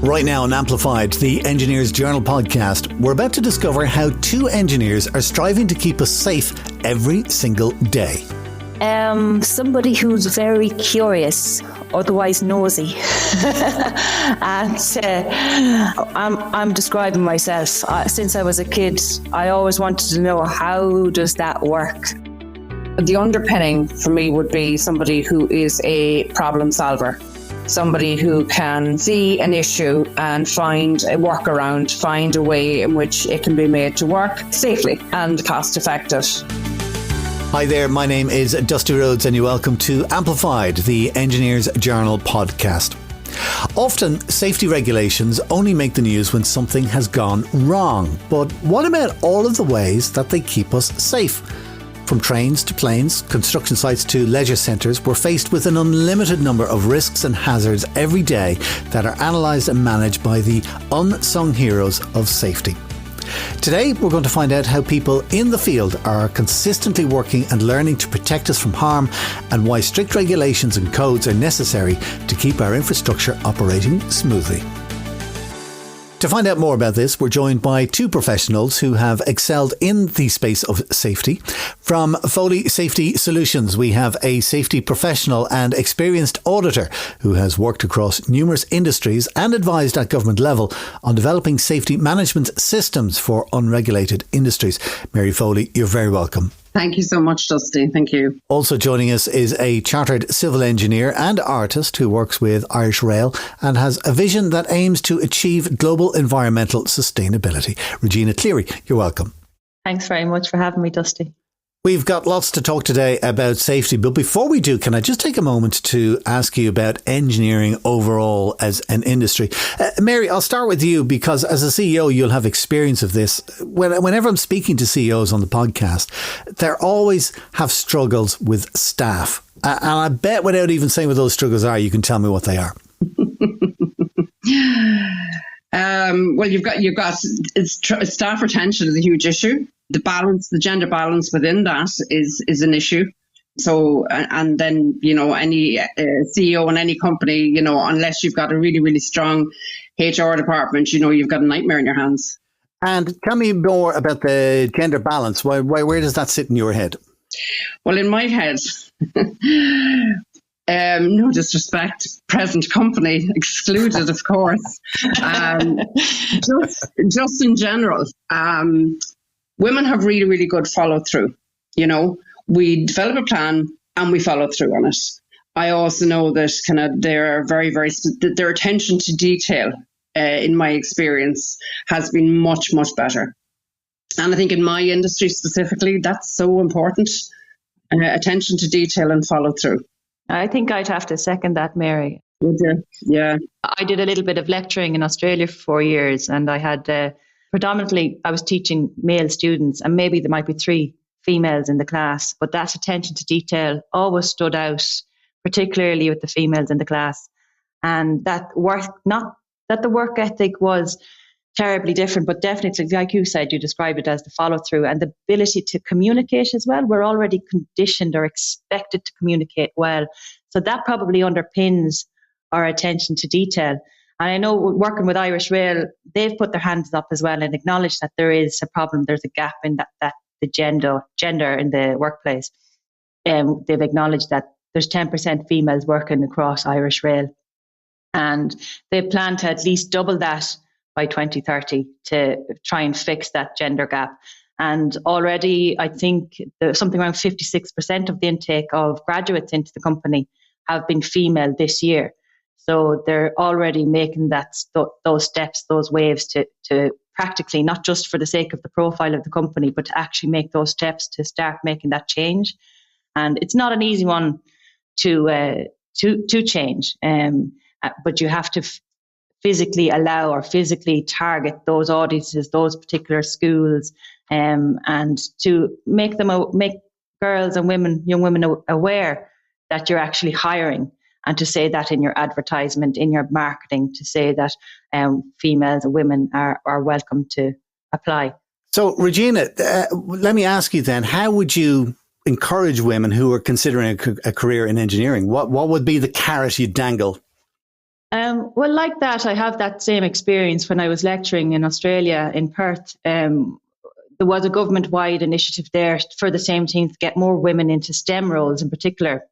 Right now on Amplified, the Engineers Journal podcast, we're about to discover how two engineers are striving to keep us safe every single day. Somebody who's very curious, otherwise nosy. And I'm describing myself. Since I was a kid, I always wanted to know, how does that work? The underpinning for me would be somebody who is a problem solver. Somebody who can see an issue and find a workaround, find a way in which it can be made to work safely and cost effective. Hi there, my name is Dusty Rhodes and you're welcome to Amplified, the Engineers Journal podcast. Often, safety regulations only make the news when something has gone wrong. But what about all of the ways that they keep us safe? From trains to planes, construction sites to leisure centres, we're faced with an unlimited number of risks and hazards every day that are analysed and managed by the unsung heroes of safety. Today, we're going to find out how people in the field are consistently working and learning to protect us from harm, and why strict regulations and codes are necessary to keep our infrastructure operating smoothly. To find out more about this, we're joined by two professionals who have excelled in the space of safety. From Foley Safety Solutions, we have a safety professional and experienced auditor who has worked across numerous industries and advised at government level on developing safety management systems for unregulated industries. Mary Foley, you're very welcome. Thank you so much, Dusty. Thank you. Also joining us is a chartered civil engineer and artist who works with Irish Rail and has a vision that aims to achieve global environmental sustainability. Regina Clery, you're welcome. Thanks very much for having me, Dusty. We've got lots to talk today about safety, but before we do, can I just take a moment to ask you about engineering overall as an industry? Mary, I'll start with you because as a CEO, you'll have experience of this. Whenever I'm speaking to CEOs on the podcast, they always have struggles with staff. And I bet without even saying what those struggles are, you can tell me what they are. Well, you've got staff retention is a huge issue. The gender balance within that is an issue. So, and then, any CEO in any company, unless you've got a really, really strong HR department, you've got a nightmare in your hands. And tell me more about the gender balance. Where does that sit in your head? Well, in my head, no disrespect, present company excluded, of course. Just in general, women have really, really good follow through. We develop a plan and we follow through on it. I also know that they're their attention to detail, in my experience, has been much, much better. And I think in my industry specifically, that's so important. Attention to detail and follow through. I think I'd have to second that, Mary. Would you? Yeah. I did a little bit of lecturing in Australia for 4 years, and I had predominantly, I was teaching male students, and maybe there might be 3 females in the class, but that attention to detail always stood out, particularly with the females in the class. And not that the work ethic was terribly different, but definitely, like you said, you described it as the follow through and the ability to communicate as well. We're already conditioned or expected to communicate well. So that probably underpins our attention to detail. And I know working with Irish Rail, they've put their hands up as well and acknowledged that there is a problem. There's a gap in that the gender in the workplace. They've acknowledged that there's 10% females working across Irish Rail. And they plan to at least double that by 2030 to try and fix that gender gap. And already, I think something around 56% of the intake of graduates into the company have been female this year. So they're already making those steps, those waves to practically, not just for the sake of the profile of the company, but to actually make those steps to start making that change. And it's not an easy one to change, but you have to physically allow or physically target those audiences, those particular schools, and to make girls and young women aware that you're actually hiring, and to say that in your advertisement, in your marketing, to say that females and women are welcome to apply. So, Regina, let me ask you then, how would you encourage women who are considering a career in engineering? What would be the carrot you dangle? Well, like that, I have that same experience when I was lecturing in Australia, in Perth. There was a government-wide initiative there for the same thing, to get more women into STEM roles in particular.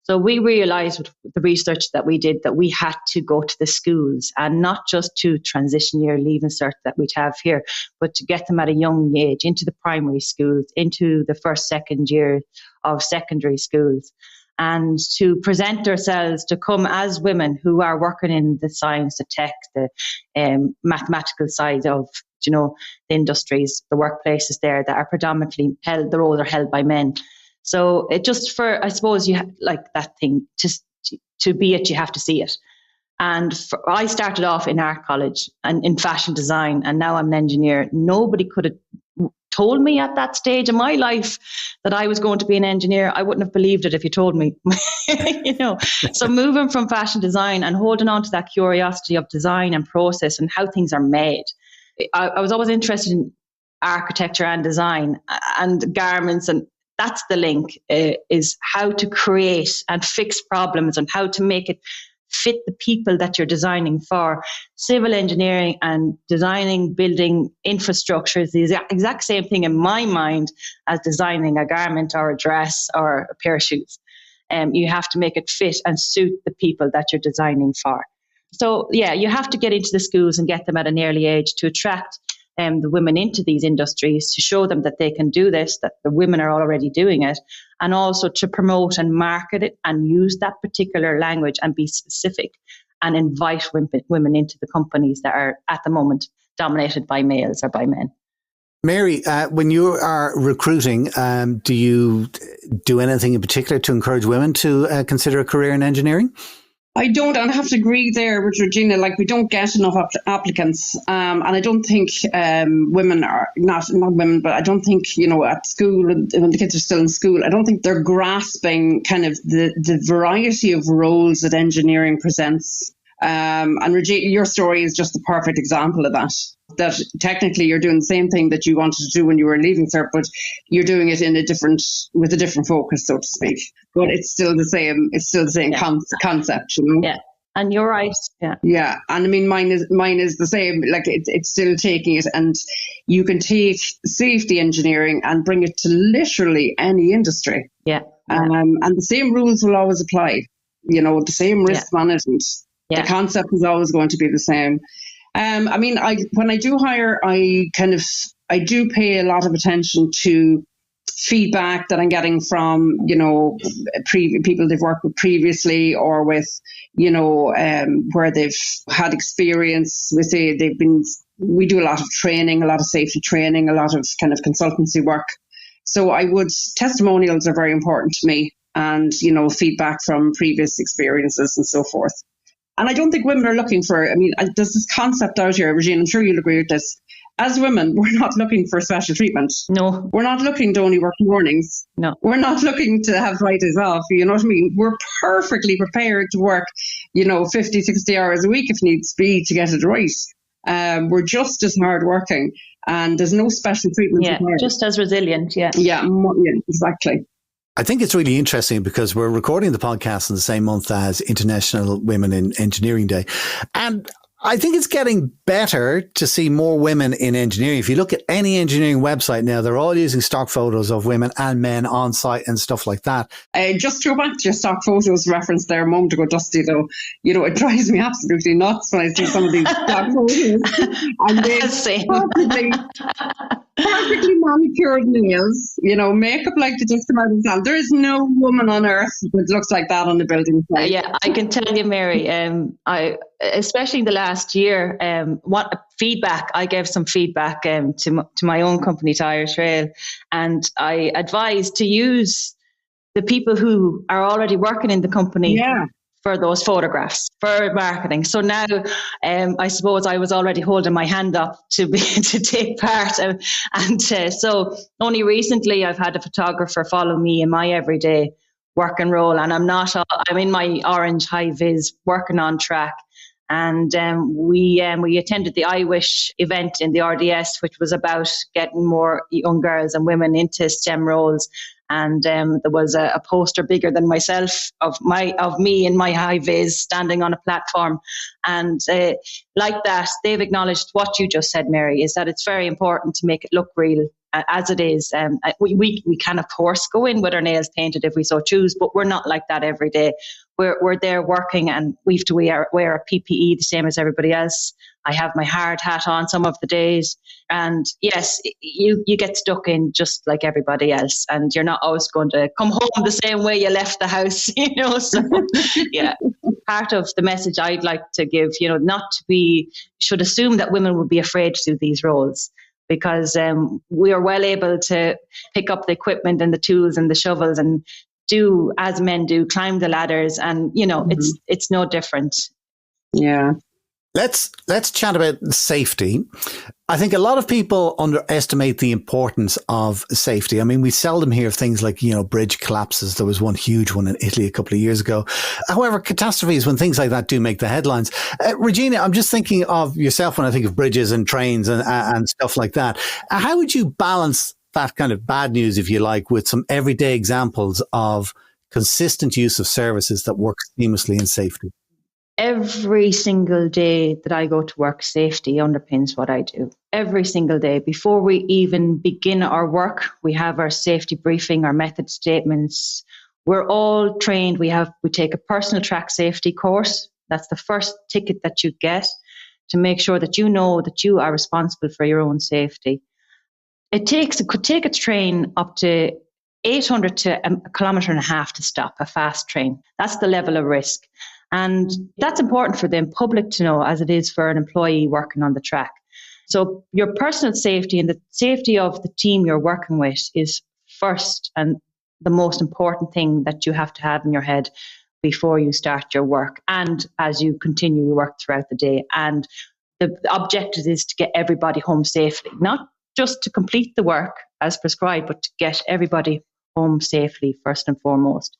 So we realised with the research that we did that we had to go to the schools, and not just to transition year leaving cert that we'd have here, but to get them at a young age into the primary schools, into the first, second year of secondary schools, and to present ourselves, to come as women who are working in the science, the tech, the mathematical side of, the industries, the workplaces there that are predominantly held, the roles are held by men. So it just, for, I suppose, you like that thing, to be it, you have to see it. And I started off in art college and in fashion design, and now I'm an engineer. Nobody could have told me at that stage in my life that I was going to be an engineer. I wouldn't have believed it if you told me. So moving from fashion design and holding on to that curiosity of design and process and how things are made. I was always interested in architecture and design and garments, and that's the link, is how to create and fix problems and how to make it fit the people that you're designing for. Civil engineering and designing, building infrastructure is the exact same thing in my mind as designing a garment or a dress or a pair of shoes. You have to make it fit and suit the people that you're designing for. So, yeah, you have to get into the schools and get them at an early age to attract the women into these industries, to show them that they can do this, that the women are already doing it, and also to promote and market it and use that particular language and be specific and invite women into the companies that are at the moment dominated by males or by men. Mary, when you are recruiting, do you do anything in particular to encourage women to consider a career in engineering? I don't, and I have to agree there with Regina, like we don't get enough applicants. And I don't think women are, not women, but I don't think, at school, when the kids are still in school, I don't think they're grasping kind of the variety of roles that engineering presents. And Regina, your story is just the perfect example of that. That technically you're doing the same thing that you wanted to do when you were leaving cert, but you're doing it with a different focus, so to speak. But it's still the same. It's still the same concept, Yeah, and you're right. Yeah. Yeah, and I mean mine is the same. Like it's still taking it, and you can take safety engineering and bring it to literally any industry. Yeah. And the same rules will always apply. The same risk management. Yeah. The concept is always going to be the same. I mean, when I do hire, I do pay a lot of attention to feedback that I'm getting from, people they've worked with previously, or with, where they've had experience with, we do a lot of training, a lot of safety training, a lot of kind of consultancy work. So testimonials are very important to me, and, feedback from previous experiences and so forth. And I don't think women are looking for, there's this concept out here, Regina, I'm sure you'll agree with this. As women, we're not looking for special treatment. No. We're not looking to only work mornings. No. We're not looking to have Fridays off, you know what I mean? We're perfectly prepared to work, 50, 60 hours a week if needs be to get it right. We're just as hardworking, and there's no special treatment. Yeah, required. Just as resilient, yeah. Yeah, exactly. I think it's really interesting because we're recording the podcast in the same month as International Women in Engineering Day. And I think it's getting better to see more women in engineering. If you look at any engineering website now, they're all using stock photos of women and men on site and stuff like that. Just to go back to your stock photos reference there a moment ago, Dusty, though, it drives me absolutely nuts when I see some of these stock photos. And they perfectly manicured nails, makeup like the just about themselves. There is no woman on earth that looks like that on the building site. Yeah, I can tell you, Mary, especially the last year, I gave some feedback to my own company, to Irish Rail, and I advised to use the people who are already working in the company for those photographs, for marketing. So now I suppose I was already holding my hand up to take part. So only recently I've had a photographer follow me in my everyday working role, and I'm in my orange high-vis working on track. And we attended the I Wish event in the RDS, which was about getting more young girls and women into STEM roles. And there was a poster bigger than myself of me in my high vis standing on a platform. And like that, they've acknowledged what you just said, Mary, is that it's very important to make it look real as it is. We can, of course, go in with our nails painted if we so choose, but we're not like that every day. We're there working, and we have to wear a PPE the same as everybody else. I have my hard hat on some of the days. And yes, you get stuck in just like everybody else, and you're not always going to come home the same way you left the house, So, yeah, part of the message I'd like to give, should assume that women would be afraid to do these roles, because we are well able to pick up the equipment and the tools and the shovels and do as men do, climb the ladders, and it's no different. Yeah. Let's chat about safety. I think a lot of people underestimate the importance of safety. I mean, we seldom hear of things like, bridge collapses. There was one huge one in Italy a couple of years ago. However, catastrophes, when things like that do make the headlines. Regina, I'm just thinking of yourself when I think of bridges and trains and stuff like that. How would you balance that kind of bad news, if you like, with some everyday examples of consistent use of services that work seamlessly in safety? Every single day that I go to work, safety underpins what I do. Every single day. Before we even begin our work, we have our safety briefing, our method statements. We're all trained. We take a personal track safety course. That's the first ticket that you get to make sure that you know that you are responsible for your own safety. It could take a train up to 800 to a kilometre and a half to stop, a fast train. That's the level of risk. And that's important for the public to know, as it is for an employee working on the track. So your personal safety and the safety of the team you're working with is first and the most important thing that you have to have in your head before you start your work and as you continue your work throughout the day. And the objective is to get everybody home safely, not just to complete the work as prescribed, but to get everybody home safely first and foremost.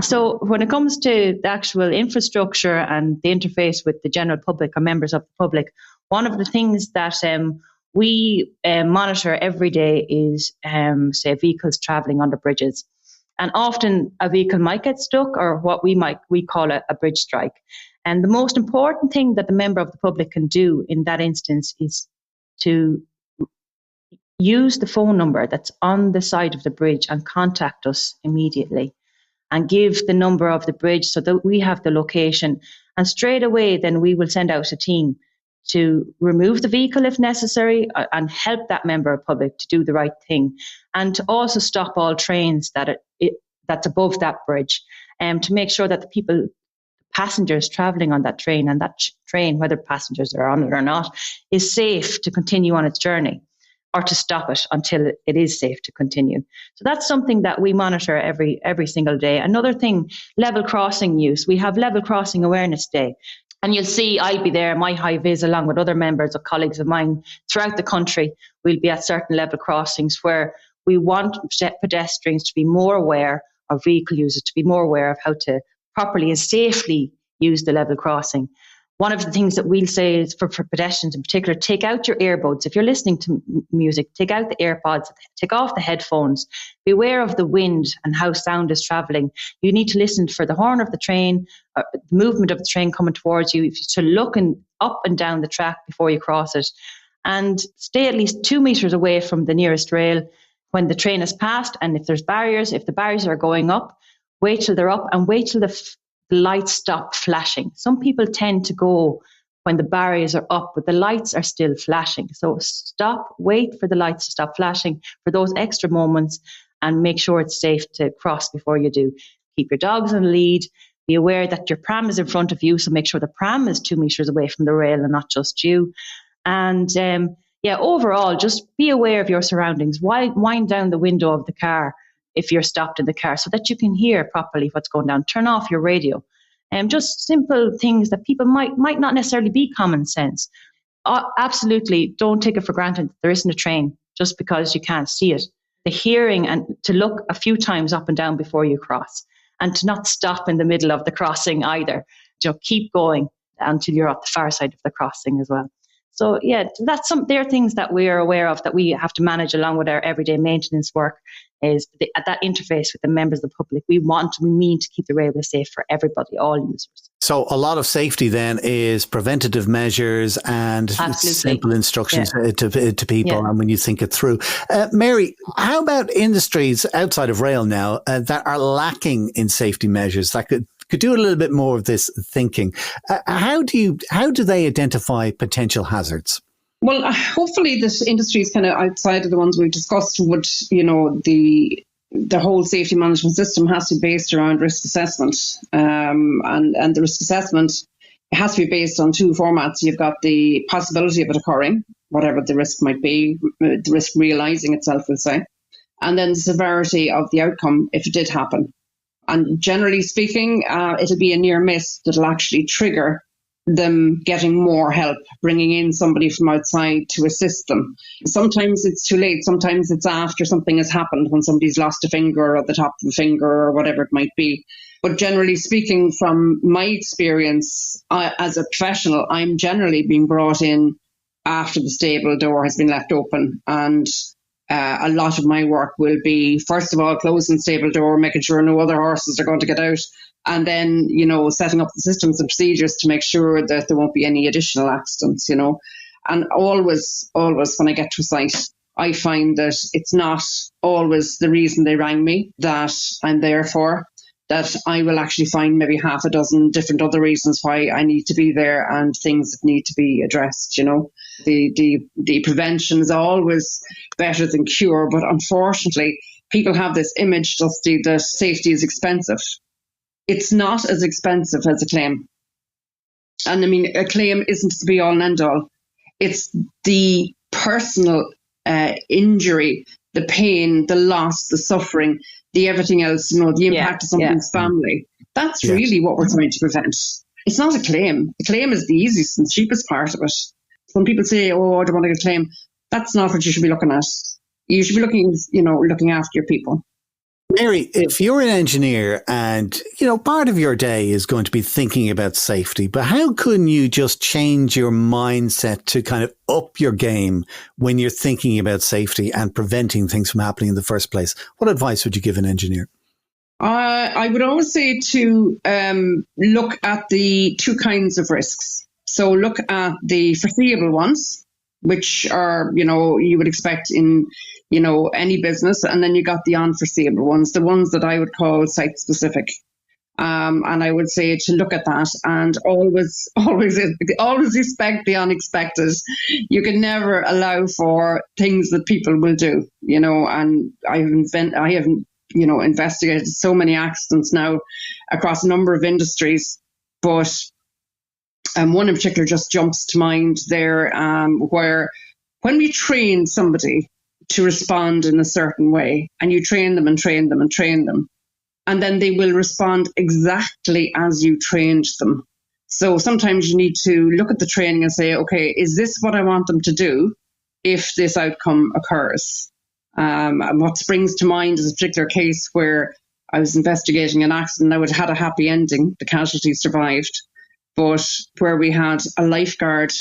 So when it comes to the actual infrastructure and the interface with the general public or members of the public, one of the things that we monitor every day is, say, vehicles travelling under bridges. And often a vehicle might get stuck, or what we call a bridge strike. And the most important thing that the member of the public can do in that instance is to use the phone number that's on the side of the bridge and contact us immediately, and give the number of the bridge so that we have the location. And straight away, then we will send out a team to remove the vehicle if necessary and help that member of public to do the right thing. And to also stop all trains that's above that bridge, to make sure that the passengers travelling on that train, and that train, whether passengers are on it or not, is safe to continue on its journey, or to stop it until it is safe to continue. So that's something that we monitor every single day. Another thing, level crossing use. We have Level Crossing Awareness Day. And you'll see I'll be there, my high vis, along with other members or colleagues of mine throughout the country. We'll be at certain level crossings where we want pedestrians to be more aware, or vehicle users to be more aware of how to properly and safely use the level crossing. One of the things that we'll say is for pedestrians in particular, take out your earbuds. If you're listening to music, take out the AirPods, take off the headphones. Be aware of the wind and how sound is travelling. You need to listen for the horn of the train, the movement of the train coming towards you, to look up and down the track before you cross it. And stay at least 2 metres away from the nearest rail when the train has passed. And if there's barriers, if the barriers are going up, wait till they're up and wait till the lights stop flashing. Some people tend to go when the barriers are up, but the lights are still flashing. So stop, wait for the lights to stop flashing for those extra moments, and make sure it's safe to cross before you do. Keep your dogs on the lead. Be aware that your pram is in front of you, so make sure the pram is 2 metres away from the rail and not just you. And overall, just be aware of your surroundings. Wind down the window of the car if you're stopped in the car, so that you can hear properly what's going down. Turn off your radio. Just simple things that people might not necessarily be common sense. Absolutely, don't take it for granted that there isn't a train just because you can't see it. The hearing, and to look a few times up and down before you cross, and to not stop in the middle of the crossing either. Keep going until you're at the far side of the crossing as well. So yeah, there are things that we are aware of that we have to manage along with our everyday maintenance work. Is at that interface with the members of the public. We mean to keep the railway safe for everybody, all users. So a lot of safety then is preventative measures and Absolutely. simple instructions to people. And when you think it through, Mary, how about industries outside of rail now that are lacking in safety measures that could do a little bit more of this thinking? How do they identify potential hazards? Well, hopefully this industry is kind of outside of the ones we've discussed. Would, the whole safety management system has to be based around risk assessment, and the risk assessment has to be based on two formats. You've got the possibility of it occurring, whatever the risk might be, the risk realising itself, we'll say, and then the severity of the outcome if it did happen. And generally speaking, it'll be a near miss that'll actually trigger them getting more help, bringing in somebody from outside to assist them. Sometimes it's too late. Sometimes it's after something has happened, when somebody's lost a finger or the top of a finger or whatever it might be. But generally speaking, from my experience as a professional, I'm generally being brought in after the stable door has been left open. And a lot of my work will be, first of all, closing the stable door, making sure no other horses are going to get out. And then, setting up the systems and procedures to make sure that there won't be any additional accidents, And always when I get to a site, I find that it's not always the reason they rang me that I'm there for, that I will actually find maybe half a dozen different other reasons why I need to be there and things that need to be addressed, The prevention is always better than cure, but unfortunately, people have this image, Dusty, that safety is expensive. It's not as expensive as a claim. And I mean, a claim isn't the be all and end all. It's the personal injury, the pain, the loss, the suffering, the everything else, the impact of somebody's family. That's really what we're trying to prevent. It's not a claim. A claim is the easiest and cheapest part of it. When people say, oh, I don't want to get a claim, that's not what you should be looking at. You should be looking after your people. Mary, if you're an engineer and, part of your day is going to be thinking about safety, but how can you just change your mindset to kind of up your game when you're thinking about safety and preventing things from happening in the first place? What advice would you give an engineer? I would always say to look at the two kinds of risks. So look at the foreseeable ones, which are, you would expect in any business. And then you got the unforeseeable ones, the ones that I would call site specific. And I would say to look at that and always expect the unexpected. You can never allow for things that people will do, and I have investigated so many accidents now across a number of industries, but one in particular just jumps to mind there, where when we train somebody to respond in a certain way, and you train them and train them and train them, and then they will respond exactly as you trained them. So sometimes you need to look at the training and say, okay, is this what I want them to do if this outcome occurs? And what springs to mind is a particular case where I was investigating an accident. Now, it had a happy ending. The casualty survived. But where we had a lifeguard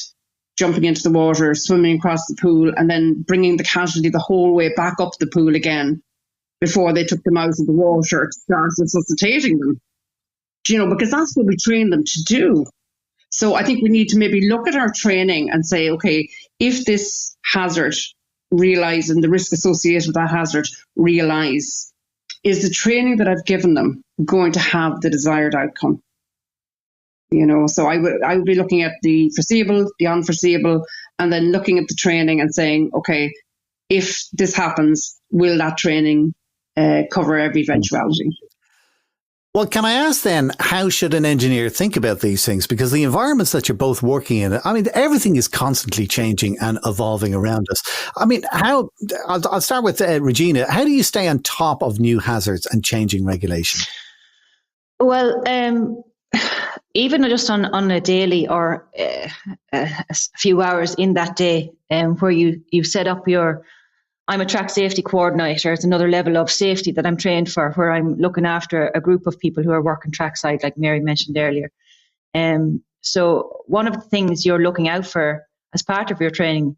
jumping into the water, swimming across the pool, and then bringing the casualty the whole way back up the pool again before they took them out of the water to start resuscitating them. Because that's what we train them to do. So I think we need to maybe look at our training and say, okay, if this hazard realise and the risk associated with that hazard realise, is the training that I've given them going to have the desired outcome? So I would be looking at the foreseeable, the unforeseeable, and then looking at the training and saying, okay, if this happens, will that training cover every eventuality? Well, can I ask then, how should an engineer think about these things? Because the environments that you're both working in, everything is constantly changing and evolving around us. I'll start with Regina. How do you stay on top of new hazards and changing regulation? Well, even just on a daily or a few hours in that day, where you set up I'm a track safety coordinator. It's another level of safety that I'm trained for, where I'm looking after a group of people who are working trackside, like Mary mentioned earlier. So one of the things you're looking out for as part of your training,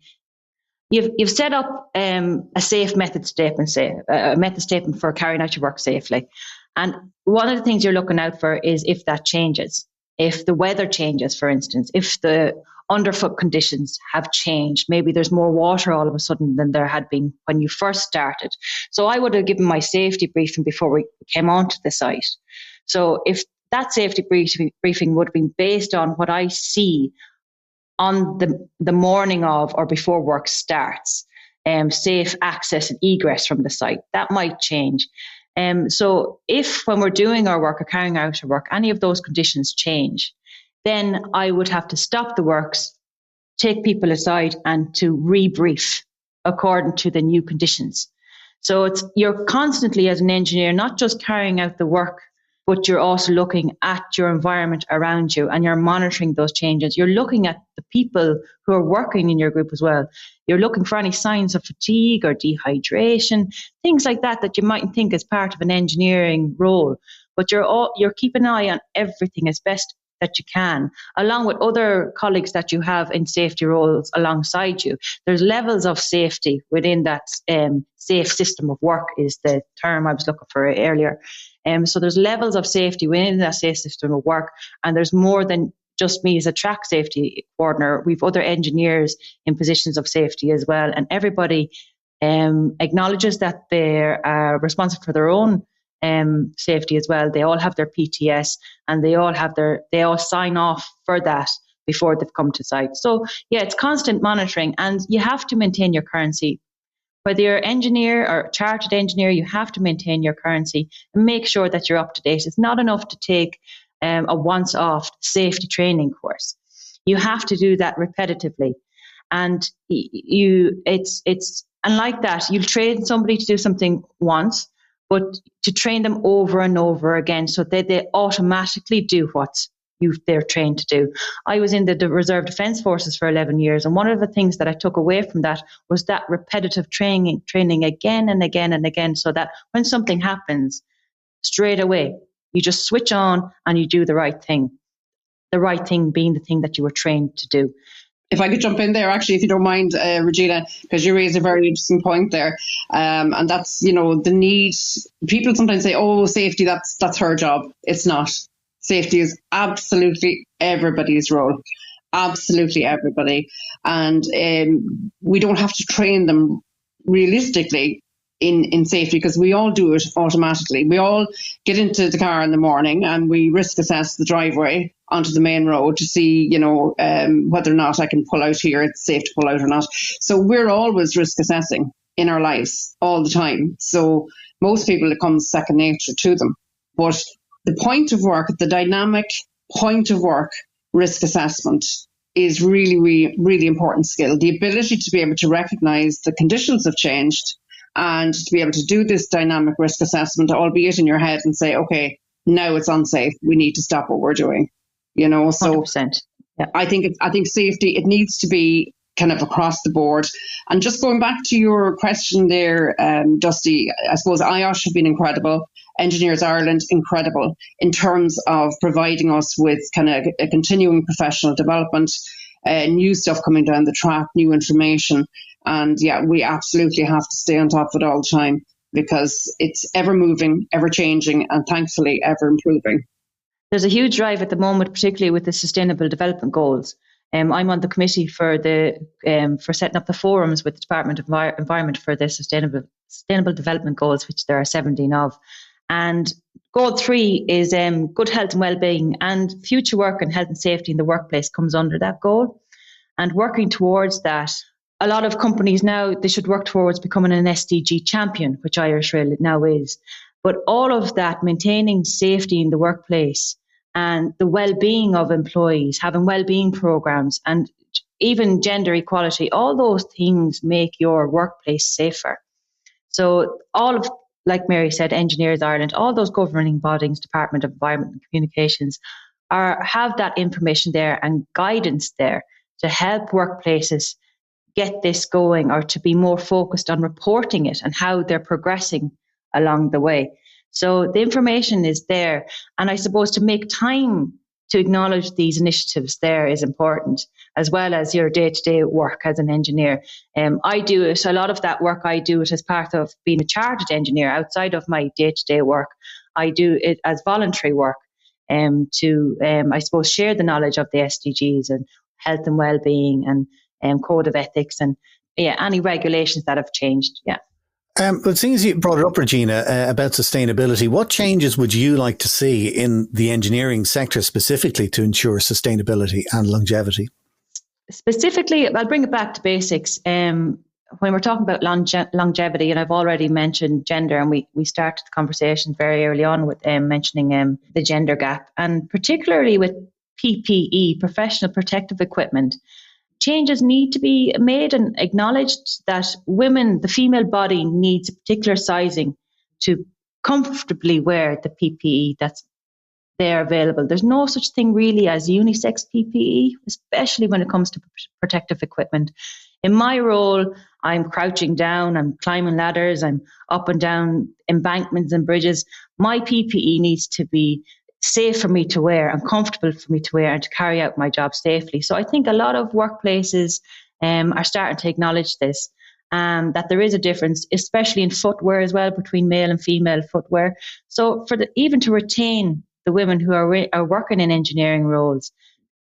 you've set up a safe method statement, say a method statement for carrying out your work safely. And one of the things you're looking out for is if that changes, if the weather changes, for instance, if the underfoot conditions have changed, maybe there's more water all of a sudden than there had been when you first started. So I would have given my safety briefing before we came onto the site. So if that safety briefing would have been based on what I see on the morning of or before work starts, safe access and egress from the site, that might change. So if when we're doing our work or carrying out our work, any of those conditions change, then I would have to stop the works, take people aside and to rebrief according to the new conditions. So you're constantly, as an engineer, not just carrying out the work, but you're also looking at your environment around you and you're monitoring those changes. You're looking at the people who are working in your group as well. You're looking for any signs of fatigue or dehydration, things like that you mightn't think as part of an engineering role. But you're keeping an eye on everything as best that you can, along with other colleagues that you have in safety roles alongside you. There's levels of safety within that safe system of work is the term I was looking for earlier. So there's levels of safety within that safe system of work, and there's more than just me as a track safety coordinator. We've other engineers in positions of safety as well, and everybody acknowledges that they're responsible for their own safety as well. They all have their PTS, and they all sign off for that before they've come to site. So yeah, it's constant monitoring, and you have to maintain your currency. Whether you're engineer or chartered engineer, you have to maintain your currency and make sure that you're up to date. It's not enough to take a once-off safety training course. You have to do that repetitively, and and like that, you'll train somebody to do something once, but to train them over and over again so that they automatically do what they're trained to do. I was in the Reserve Defence Forces for 11 years, and one of the things that I took away from that was that repetitive training again and again and again, so that when something happens, straight away, you just switch on and you do the right thing. The right thing being the thing that you were trained to do. If I could jump in there, actually, if you don't mind, Regina, because you raised a very interesting point there. And that's, the need. People sometimes say, oh, safety, that's her job. It's not. Safety is absolutely everybody's role. Absolutely everybody. And we don't have to train them realistically in safety, because we all do it automatically. We all get into the car in the morning and we risk assess the driveway onto the main road to see, whether or not I can pull out here, it's safe to pull out or not. So we're always risk assessing in our lives all the time. So most people, it comes second nature to them. But the point of work, the dynamic point of work risk assessment is really, really, really important skill. The ability to be able to recognise the conditions have changed and to be able to do this dynamic risk assessment, albeit in your head, and say, okay, now it's unsafe. We need to stop what we're doing. So 100%. Yeah. I think safety, it needs to be kind of across the board. And just going back to your question there, Dusty, I suppose IOSH have been incredible. Engineers Ireland, incredible in terms of providing us with kind of a continuing professional development, new stuff coming down the track, new information. And yeah, we absolutely have to stay on top of it all the time, because it's ever moving, ever changing, and thankfully ever improving. There's a huge drive at the moment, particularly with the Sustainable Development Goals. I'm on the committee for setting up the forums with the Department of Environment for the Sustainable Development Goals, which there are 17 of. And Goal 3 is good health and well-being, and future work and health and safety in the workplace comes under that goal. And working towards that, a lot of companies now, they should work towards becoming an SDG champion, which Irish Rail now is. But all of that, maintaining safety in the workplace and the well-being of employees, having well-being programs, and even gender equality, all those things make your workplace safer. So all of, like Mary said, Engineers Ireland, all those governing bodies, Department of Environment and Communications, have that information there and guidance there to help workplaces get this going, or to be more focused on reporting it and how they're progressing along the way. So the information is there. And I suppose to make time to acknowledge these initiatives there is important, as well as your day-to-day work as an engineer. I do it, a lot of that work I do it as part of being a chartered engineer outside of my day-to-day work. I do it as voluntary work to, I suppose, share the knowledge of the SDGs and health and well-being and code of ethics and any regulations that have changed. Yeah. But seeing as you brought it up, Regina, about sustainability, what changes would you like to see in the engineering sector specifically to ensure sustainability and longevity? Specifically, I'll bring it back to basics. When we're talking about longevity, and I've already mentioned gender, and we started the conversation very early on with mentioning the gender gap, and particularly with PPE, professional protective equipment. Changes need to be made and acknowledged that women, the female body, needs a particular sizing to comfortably wear the PPE that's there available. There's no such thing really as unisex PPE, especially when it comes to protective equipment. In my role, I'm crouching down, I'm climbing ladders, I'm up and down embankments and bridges. My PPE needs to be safe for me to wear and comfortable for me to wear and to carry out my job safely. So I think a lot of workplaces are starting to acknowledge this, that there is a difference, especially in footwear as well, between male and female footwear. So even to retain the women who are working in engineering roles,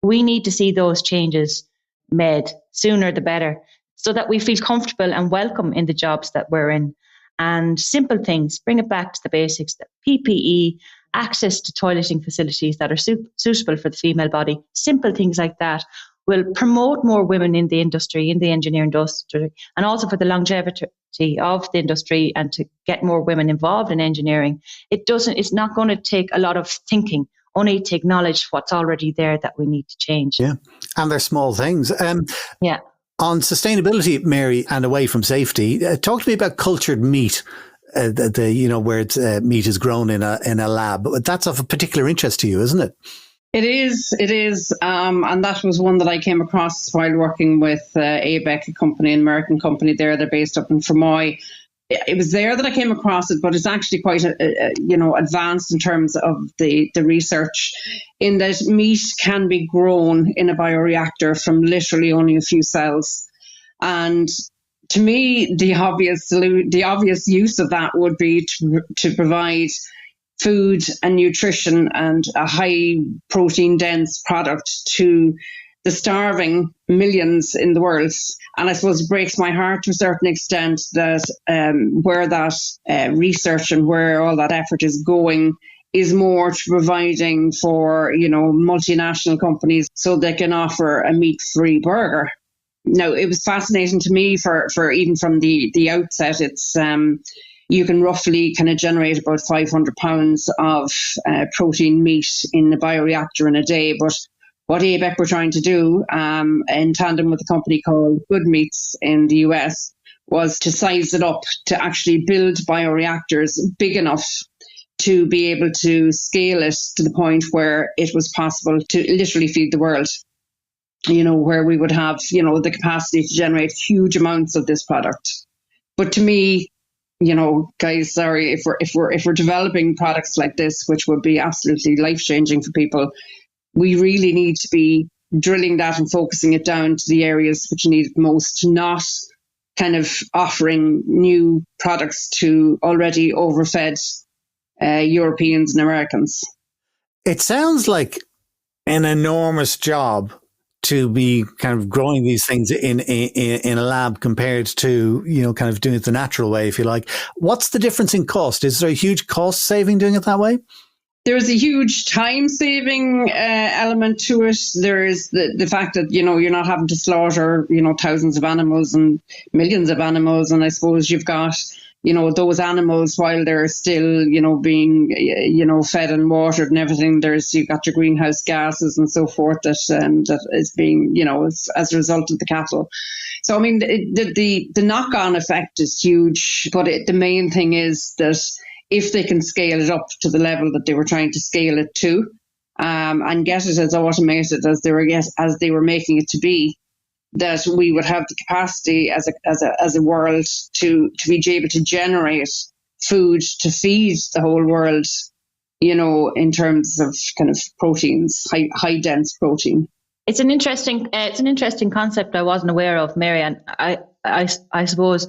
we need to see those changes made sooner the better, so that we feel comfortable and welcome in the jobs that we're in. And simple things, bring it back to the basics, the PPE, access to toileting facilities that are suitable for the female body, simple things like that will promote more women in the industry, in the engineering industry, and also for the longevity of the industry and to get more women involved in engineering. It's not going to take a lot of thinking, only to acknowledge what's already there that we need to change. Yeah, and they're small things. Yeah. On sustainability, Mary, and away from safety, talk to me about cultured meat. Where meat is grown in a lab. That's of a particular interest to you, isn't it? It is. And that was one that I came across while working with ABEC, a company, an American company there. They're based up in Fermoy. It was there that I came across it, but it's actually quite, advanced in terms of the research, in that meat can be grown in a bioreactor from literally only a few cells. And to me, the obvious use of that would be to provide food and nutrition and a high protein dense product to the starving millions in the world. And I suppose it breaks my heart to a certain extent that where that research and where all that effort is going is more to providing for, multinational companies so they can offer a meat-free burger. Now, it was fascinating to me for even from the outset. It's you can roughly kind of generate about 500 pounds of protein meat in the bioreactor in a day. But what ABEC were trying to do, in tandem with a company called Good Meats in the US, was to size it up to actually build bioreactors big enough to be able to scale it to the point where it was possible to literally feed the world. Where we would have, the capacity to generate huge amounts of this product. But to me, guys, sorry, if we're developing products like this, which would be absolutely life-changing for people, we really need to be drilling that and focusing it down to the areas which need it most, not kind of offering new products to already overfed Europeans and Americans. It sounds like an enormous job to be kind of growing these things in a lab compared to, kind of doing it the natural way, if you like. What's the difference in cost? Is there a huge cost saving doing it that way? There's a huge time saving element to it. There is the fact that, you're not having to slaughter, thousands of animals and millions of animals. And I suppose you've got, those animals, while they're still, being, fed and watered and everything, you've got your greenhouse gases and so forth that is being, as a result of the cattle. So, I mean, the knock-on effect is huge, but the main thing is that if they can scale it up to the level that they were trying to scale it to, and get it as automated as they were making it to be, that we would have the capacity as a world to be able to generate food to feed the whole world in terms of kind of proteins, high dense protein. It's an interesting concept I wasn't aware of, Mary. And I suppose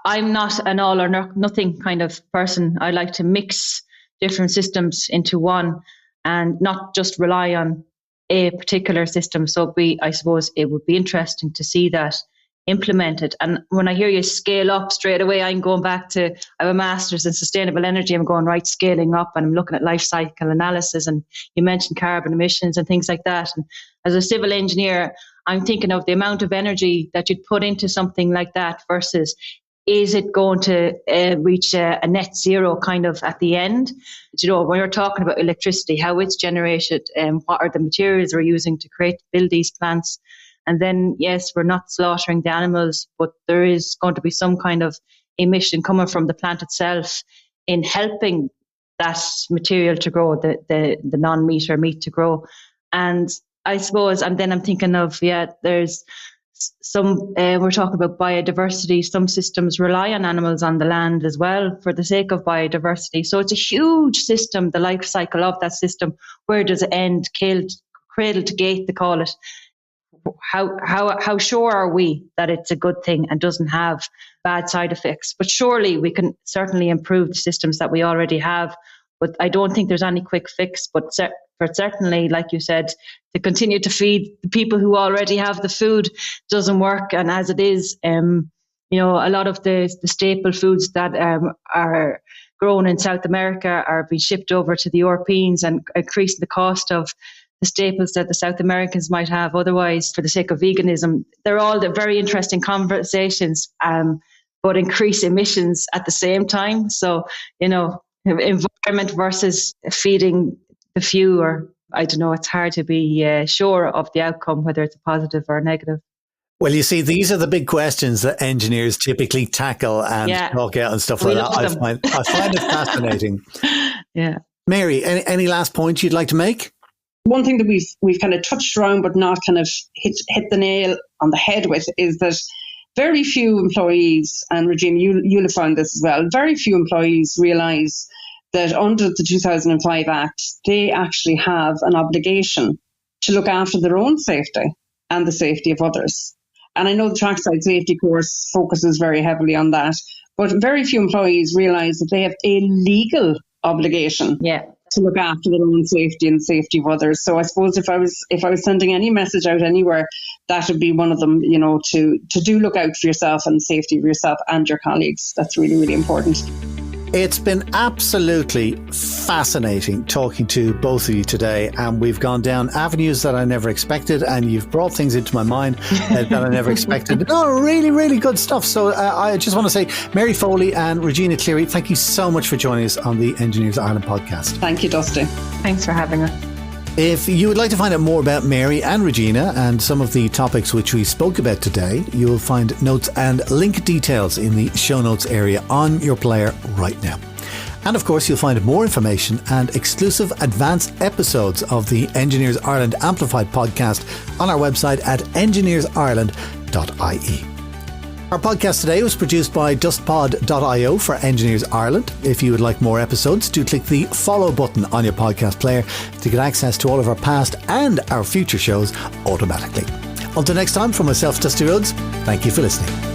I'm not an all or nothing kind of person. I like to mix different systems into one and not just rely on a particular system. So I suppose it would be interesting to see that implemented. And when I hear you scale up straight away, I'm going back to, I have a master's in sustainable energy. I'm going right scaling up, and I'm looking at life cycle analysis. And you mentioned carbon emissions and things like that. And as a civil engineer, I'm thinking of the amount of energy that you'd put into something like that versus, is it going to reach a net zero kind of at the end? When you're talking about electricity, how it's generated, what are the materials we're using to build these plants? And then, yes, we're not slaughtering the animals, but there is going to be some kind of emission coming from the plant itself in helping that material to grow, the non-meat or meat to grow. And I suppose, and then I'm thinking of, there's some, we're talking about biodiversity. Some systems rely on animals on the land as well for the sake of biodiversity. So it's a huge system, the life cycle of that system. Where does it end? Cradle to gate, they call it. How sure are we that it's a good thing and doesn't have bad side effects? But surely we can certainly improve the systems that we already have. But I don't think there's any quick fix. But certainly, like you said, to continue to feed the people who already have the food doesn't work. And as it is, a lot of the staple foods that are grown in South America are being shipped over to the Europeans and increasing the cost of the staples that the South Americans might have otherwise for the sake of veganism. They're all the very interesting conversations, but increase emissions at the same time. So, environment versus feeding the few, or I don't know, it's hard to be sure of the outcome, whether it's a positive or a negative. Well, you see, these are the big questions that engineers typically tackle and talk out and stuff like that. I find it fascinating. Yeah. Mary, any last points you'd like to make? One thing that we've kind of touched around but not kind of hit the nail on the head with is that very few employees, and Regina, you'll have found this as well, very few employees realise that under the 2005 Act, they actually have an obligation to look after their own safety and the safety of others. And I know the trackside safety course focuses very heavily on that, but very few employees realise that they have a legal obligation to look after their own safety and the safety of others. So I suppose if I was sending any message out anywhere, that would be one of them, to do look out for yourself and the safety of yourself and your colleagues. That's really, really important. It's been absolutely fascinating talking to both of you today, and we've gone down avenues that I never expected, and you've brought things into my mind that I never expected. Oh, really, really good stuff. So I just want to say, Mary Foley and Regina Clery, thank you so much for joining us on the Engineers Ireland podcast. Thank you, Dusty. Thanks for having us. If you would like to find out more about Mary and Regina and some of the topics which we spoke about today, you will find notes and link details in the show notes area on your player right now. And of course, you'll find more information and exclusive advanced episodes of the Engineers Ireland Amplified podcast on our website at engineersireland.ie. Our podcast today was produced by dustpod.io for Engineers Ireland. If you would like more episodes, do click the follow button on your podcast player to get access to all of our past and our future shows automatically. Until next time, from myself, Dusty Rhodes, thank you for listening.